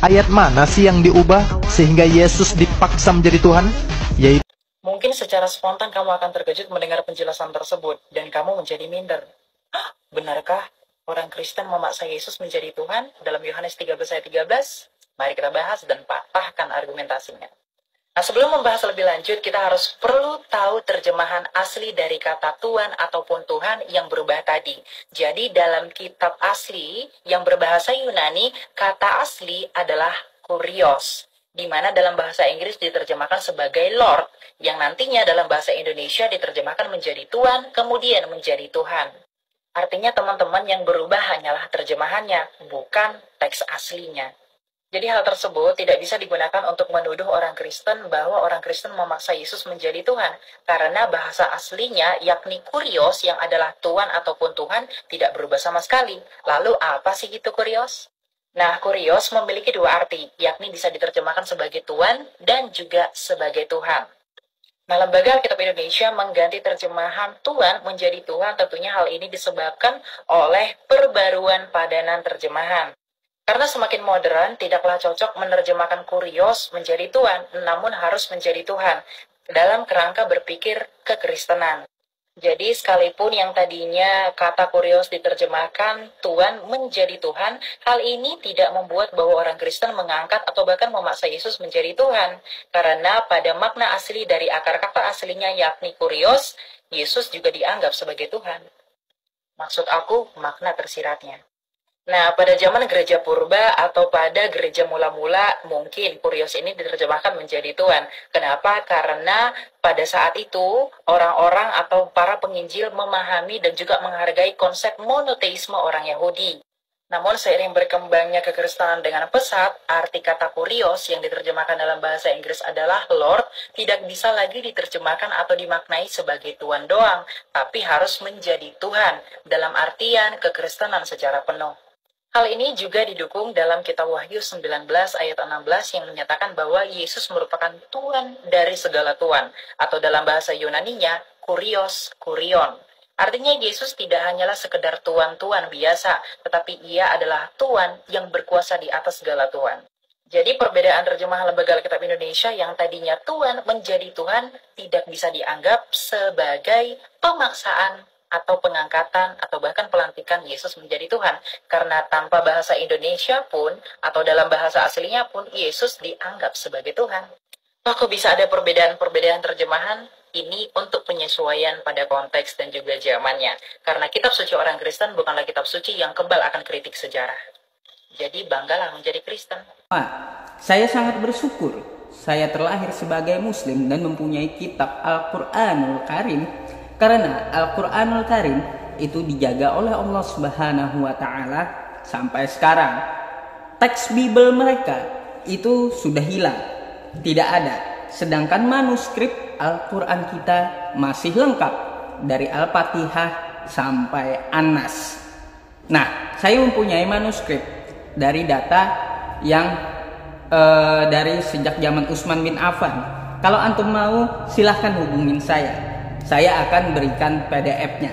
Ayat mana sih yang diubah sehingga Yesus dipaksa menjadi Tuhan? Yaitu Mungkin secara spontan kamu akan terkejut mendengar penjelasan tersebut dan kamu menjadi minder. Hah, benarkah orang Kristen memaksa Yesus menjadi Tuhan dalam Yohanes 13 ayat 13? Mari kita bahas dan patahkan argumentasinya. Nah, sebelum membahas lebih lanjut, kita harus perlu tahu terjemahan asli dari kata Tuhan ataupun Tuhan yang berubah tadi. Jadi, dalam kitab asli yang berbahasa Yunani, kata asli adalah kurios, di mana dalam bahasa Inggris diterjemahkan sebagai Lord, yang nantinya dalam bahasa Indonesia diterjemahkan menjadi Tuhan, kemudian menjadi Tuhan. Artinya teman-teman yang berubah hanyalah terjemahannya, bukan teks aslinya. Jadi hal tersebut tidak bisa digunakan untuk menuduh orang Kristen bahwa orang Kristen memaksa Yesus menjadi Tuhan. Karena bahasa aslinya yakni kurios yang adalah Tuhan ataupun Tuhan tidak berubah sama sekali. Lalu apa sih itu kurios? Nah, kurios memiliki dua arti, yakni bisa diterjemahkan sebagai Tuhan dan juga sebagai Tuhan. Nah, Lembaga Alkitab Indonesia mengganti terjemahan Tuhan menjadi Tuhan. Tentunya hal ini disebabkan oleh perbaruan padanan terjemahan. Karena semakin modern, tidaklah cocok menerjemahkan kurios menjadi Tuhan, namun harus menjadi Tuhan, dalam kerangka berpikir kekristenan. Jadi, sekalipun yang tadinya kata kurios diterjemahkan Tuhan menjadi Tuhan, hal ini tidak membuat bahwa orang Kristen mengangkat atau bahkan memaksa Yesus menjadi Tuhan. Karena pada makna asli dari akar kata aslinya yakni kurios, Yesus juga dianggap sebagai Tuhan. Maksud aku, makna tersiratnya. Nah, pada zaman gereja purba atau pada gereja mula-mula, mungkin kurios ini diterjemahkan menjadi Tuhan. Kenapa? Karena pada saat itu, orang-orang atau para penginjil memahami dan juga menghargai konsep monoteisme orang Yahudi. Namun, seiring berkembangnya kekristenan dengan pesat, arti kata kurios yang diterjemahkan dalam bahasa Inggris adalah Lord, tidak bisa lagi diterjemahkan atau dimaknai sebagai Tuhan doang, tapi harus menjadi Tuhan, dalam artian kekristenan secara penuh. Hal ini juga didukung dalam kitab Wahyu 19 ayat 16 yang menyatakan bahwa Yesus merupakan Tuhan dari segala Tuhan, atau dalam bahasa Yunaninya, kurios, kurion. Artinya Yesus tidak hanyalah sekedar Tuhan-Tuhan biasa, tetapi ia adalah Tuhan yang berkuasa di atas segala Tuhan. Jadi perbedaan terjemahan Lembaga Alkitab Indonesia yang tadinya Tuhan menjadi Tuhan tidak bisa dianggap sebagai pemaksaan atau pengangkatan, atau bahkan pelantikan Yesus menjadi Tuhan. Karena tanpa bahasa Indonesia pun, atau dalam bahasa aslinya pun, Yesus dianggap sebagai Tuhan. Kok bisa ada perbedaan-perbedaan terjemahan? Ini untuk penyesuaian pada konteks dan juga zamannya. Karena kitab suci orang Kristen bukanlah kitab suci yang kebal akan kritik sejarah. Jadi banggalah menjadi Kristen. Saya sangat bersyukur saya terlahir sebagai Muslim dan mempunyai kitab Al-Quranul Karim. Karena Al-Quranul Karim itu dijaga oleh Allah Subhanahu wa Ta'ala sampai sekarang. Teks Bible mereka itu sudah hilang, tidak ada. Sedangkan manuskrip Al-Quran kita masih lengkap dari Al-Fatihah sampai An-Nas. Nah, saya mempunyai manuskrip dari data yang dari sejak zaman Utsman bin Affan. Kalau antum mau, silahkan hubungin saya. Saya akan berikan PDF-nya.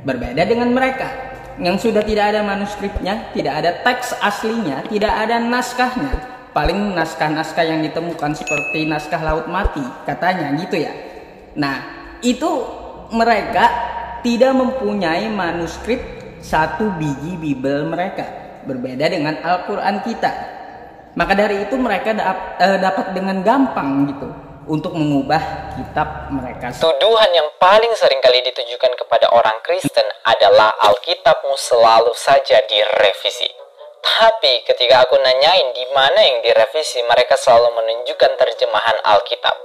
Berbeda dengan mereka yang sudah tidak ada manuskripnya, tidak ada teks aslinya, tidak ada naskahnya. Paling naskah-naskah yang ditemukan seperti naskah Laut Mati, katanya gitu ya. Nah, itu mereka tidak mempunyai manuskrip satu biji Bible mereka. Berbeda dengan Al-Quran kita. Maka dari itu mereka dapat dengan gampang gitu untuk mengubah kitab mereka. Tuduhan yang paling sering kali ditujukan kepada orang Kristen adalah Alkitabmu selalu saja direvisi. Tapi ketika aku nanyain di mana yang direvisi, mereka selalu menunjukkan terjemahan Alkitab.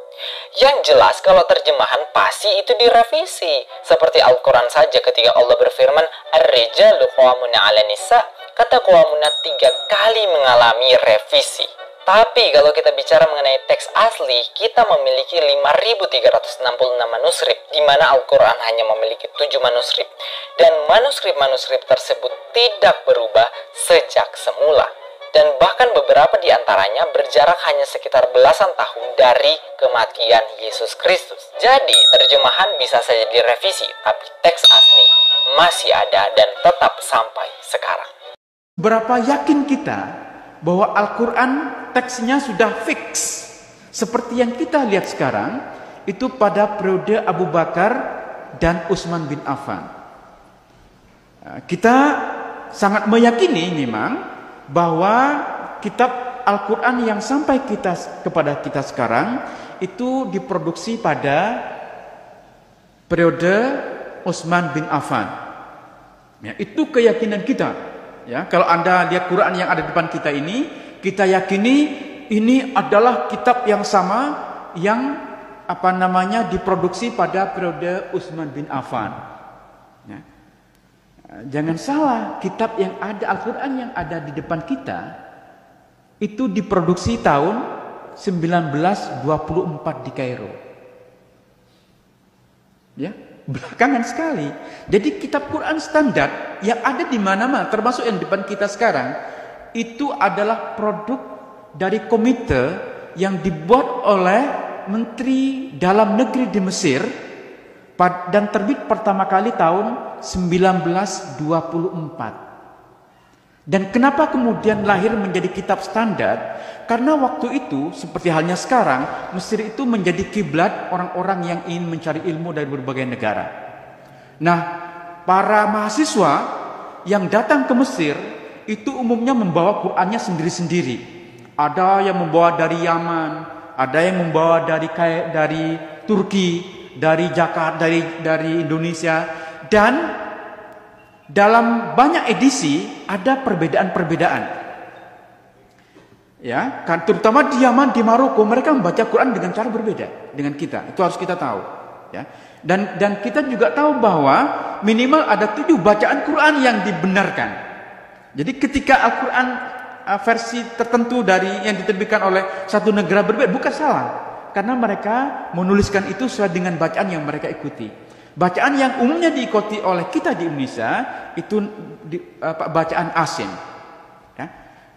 Yang jelas kalau terjemahan pasti itu direvisi. Seperti Al-Quran saja ketika Allah berfirman, Ar-rijalu qawwamuna 'alan nisa, kata qawwamuna 3 kali mengalami revisi. Tapi kalau kita bicara mengenai teks asli, kita memiliki 5.366 manuskrip, di mana Al-Quran hanya memiliki 7 manuskrip. Dan manuskrip-manuskrip tersebut tidak berubah sejak semula. Dan bahkan beberapa di antaranya berjarak hanya sekitar belasan tahun dari kematian Yesus Kristus. Jadi, terjemahan bisa saja direvisi, tapi teks asli masih ada dan tetap sampai sekarang. Berapa yakin kita bahwa Al-Quran teksnya sudah fix. Seperti yang kita lihat sekarang, itu pada periode Abu Bakar dan Utsman bin Affan. Kita sangat meyakini memang bahwa kitab Al-Quran yang sampai kepada kita sekarang itu diproduksi pada periode Utsman bin Affan. Ya, itu keyakinan kita. Ya, kalau Anda lihat Quran yang ada di depan kita ini, kita yakini ini adalah kitab yang sama yang diproduksi pada periode Utsman bin Affan. Ya. Jangan salah, kitab yang ada, Al-Quran yang ada di depan kita itu diproduksi tahun 1924 di Kairo. Ya, belakangan sekali. Jadi kitab Quran standar yang ada di mana-mana, termasuk yang di depan kita sekarang, itu adalah produk dari komite yang dibuat oleh Menteri Dalam Negeri di Mesir dan terbit pertama kali tahun 1924. Dan kenapa kemudian lahir menjadi kitab standar? Karena waktu itu, seperti halnya sekarang, Mesir itu menjadi kiblat orang-orang yang ingin mencari ilmu dari berbagai negara. Nah, para mahasiswa yang datang ke Mesir itu umumnya membawa Qur'annya sendiri-sendiri. Ada yang membawa dari Yaman, ada yang membawa dari Turki, dari Jakarta, dari Indonesia, dan dalam banyak edisi ada perbedaan-perbedaan. Ya, kan terutama di Yaman, di Maroko, mereka membaca Quran dengan cara berbeda dengan kita. Itu harus kita tahu, ya. Dan kita juga tahu bahwa minimal ada 7 bacaan Quran yang dibenarkan. Jadi ketika Al-Quran versi tertentu dari yang diterbitkan oleh satu negara berbeda, bukan salah, karena mereka menuliskan itu sesuai dengan bacaan yang mereka ikuti. Bacaan yang umumnya diikuti oleh kita di Indonesia itu bacaan asing. Ya.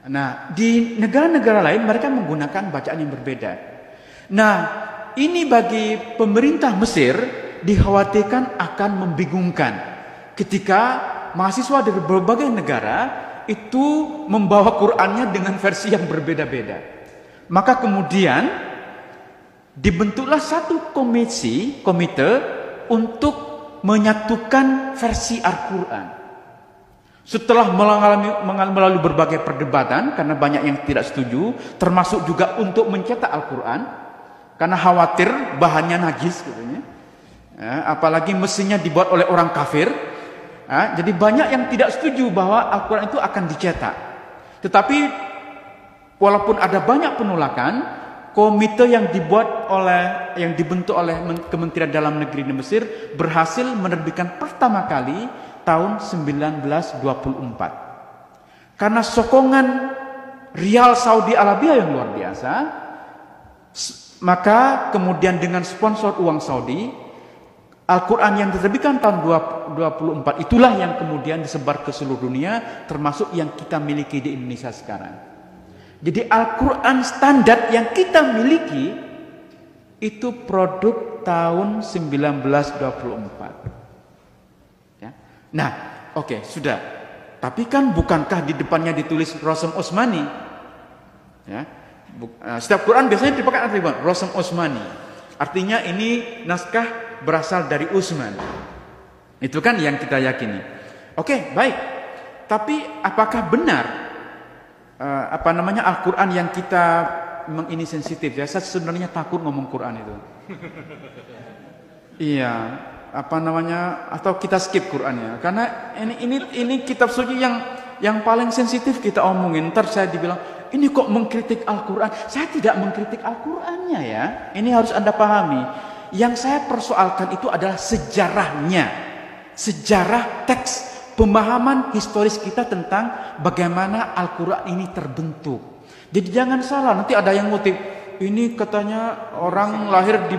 Nah, di negara-negara lain mereka menggunakan bacaan yang berbeda. Nah, ini bagi pemerintah Mesir dikhawatirkan akan membingungkan ketika mahasiswa dari berbagai negara itu membawa Qur'annya dengan versi yang berbeda-beda. Maka kemudian dibentuklah satu komite untuk menyatukan versi Al-Quran. Setelah melalui berbagai perdebatan, karena banyak yang tidak setuju, termasuk juga untuk mencetak Al-Quran, karena khawatir bahannya najis katanya. Apalagi mesinnya dibuat oleh orang kafir. Jadi banyak yang tidak setuju bahwa Al-Quran itu akan dicetak. Tetapi walaupun ada banyak penolakan, komite yang dibentuk oleh Kementerian Dalam Negeri di Mesir berhasil menerbitkan pertama kali tahun 1924. Karena sokongan rial Saudi Arabia yang luar biasa, maka kemudian dengan sponsor uang Saudi, Al-Quran yang diterbitkan tahun 24 itulah yang kemudian disebar ke seluruh dunia, termasuk yang kita miliki di Indonesia sekarang. Jadi Al-Quran standar yang kita miliki itu produk tahun 1924. Ya. Nah, oke, sudah. Tapi kan bukankah di depannya ditulis Rasam Utsmani? Ya. Setiap Quran biasanya dipakai artinya Rasam Utsmani. Artinya ini naskah berasal dari Utsman. Itu kan yang kita yakini. Oke, baik. Tapi apakah benar Al-Quran yang kita ini sensitif ya? Saya sebenarnya takut ngomong Quran itu. Iya, atau kita skip Qurannya. Karena ini kitab suci yang paling sensitif kita omongin. Ntar saya dibilang, ini kok mengkritik Al-Quran? Saya tidak mengkritik Al-Qurannya ya. Ini harus Anda pahami. Yang saya persoalkan itu adalah sejarahnya. Sejarah teks, pemahaman historis kita tentang bagaimana Al-Quran ini terbentuk. Jadi jangan salah, nanti ada yang ngutip, ini katanya orang lahir di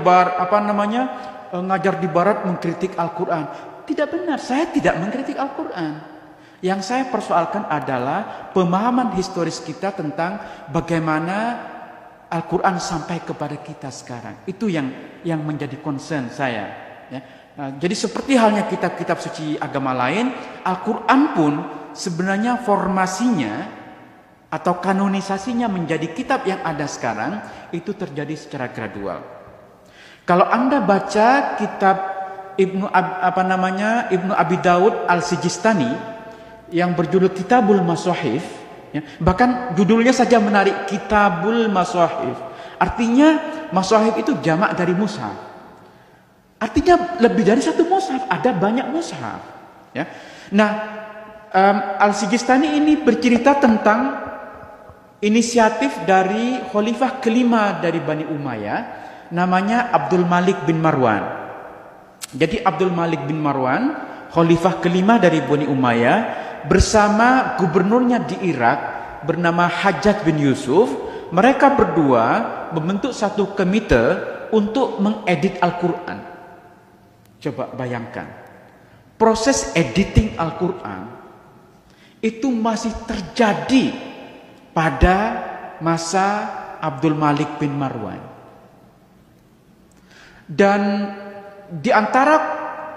ngajar di barat mengkritik Al-Quran. Tidak benar, saya tidak mengkritik Al-Quran. Yang saya persoalkan adalah pemahaman historis kita tentang bagaimana Al-Quran sampai kepada kita sekarang. Itu yang menjadi concern saya. Ya. Jadi seperti halnya kitab-kitab suci agama lain, Al-Quran pun sebenarnya formasinya atau kanonisasinya menjadi kitab yang ada sekarang itu terjadi secara gradual. Kalau Anda baca kitab Ibnu Abi Daud Al-Sijistani yang berjudul Kitabul Masahif, ya, bahkan judulnya saja menarik, Kitabul Masahif. Artinya masahif itu jamak dari mushaf. Artinya lebih dari satu mushaf, ada banyak mushaf, ya. Nah, Al-Sijistani ini bercerita tentang inisiatif dari khalifah kelima dari Bani Umayyah, namanya Abdul Malik bin Marwan. Jadi Abdul Malik bin Marwan, khalifah kelima dari Bani Umayyah, bersama gubernurnya di Irak bernama Hajjaj bin Yusuf, mereka berdua membentuk satu komite untuk mengedit Al-Quran. Coba bayangkan, proses editing Al-Quran itu masih terjadi pada masa Abdul Malik bin Marwan. Dan di antara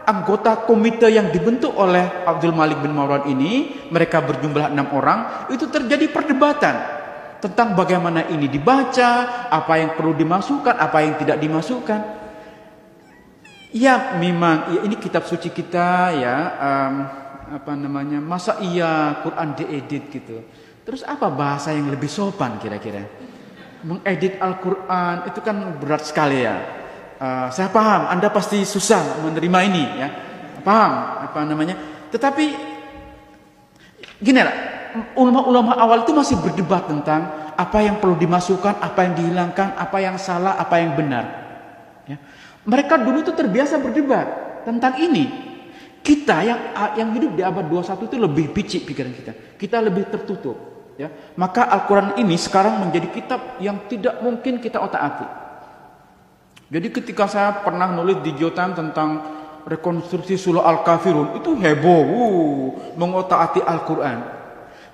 anggota komite yang dibentuk oleh Abdul Malik bin Marwan ini, mereka berjumlah 6 orang, itu terjadi perdebatan tentang bagaimana ini dibaca, apa yang perlu dimasukkan, apa yang tidak dimasukkan. Ya memang ya, ini kitab suci kita ya, masa iya Quran diedit gitu. Terus apa bahasa yang lebih sopan kira-kira? Mengedit Al-Quran itu kan berat sekali ya. Saya paham, Anda pasti susah menerima ini ya. Paham Tetapi gini lah, ulama-ulama awal itu masih berdebat tentang apa yang perlu dimasukkan, apa yang dihilangkan, apa yang salah, apa yang benar. Ya. Mereka dulu itu terbiasa berdebat tentang ini. Kita yang hidup di abad 21 itu lebih picik pikiran kita. Kita lebih tertutup. Ya, maka Al-Quran ini sekarang menjadi kitab yang tidak mungkin kita otak-atik. Jadi ketika saya pernah nulis di Geotam tentang rekonstruksi surah Al-Kafirun, itu heboh, mengotak-atik Al-Quran.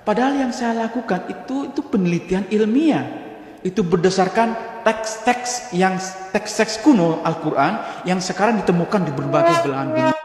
Padahal yang saya lakukan itu penelitian ilmiah. Itu berdasarkan teks-teks kuno Al-Quran yang sekarang ditemukan di berbagai belahan dunia.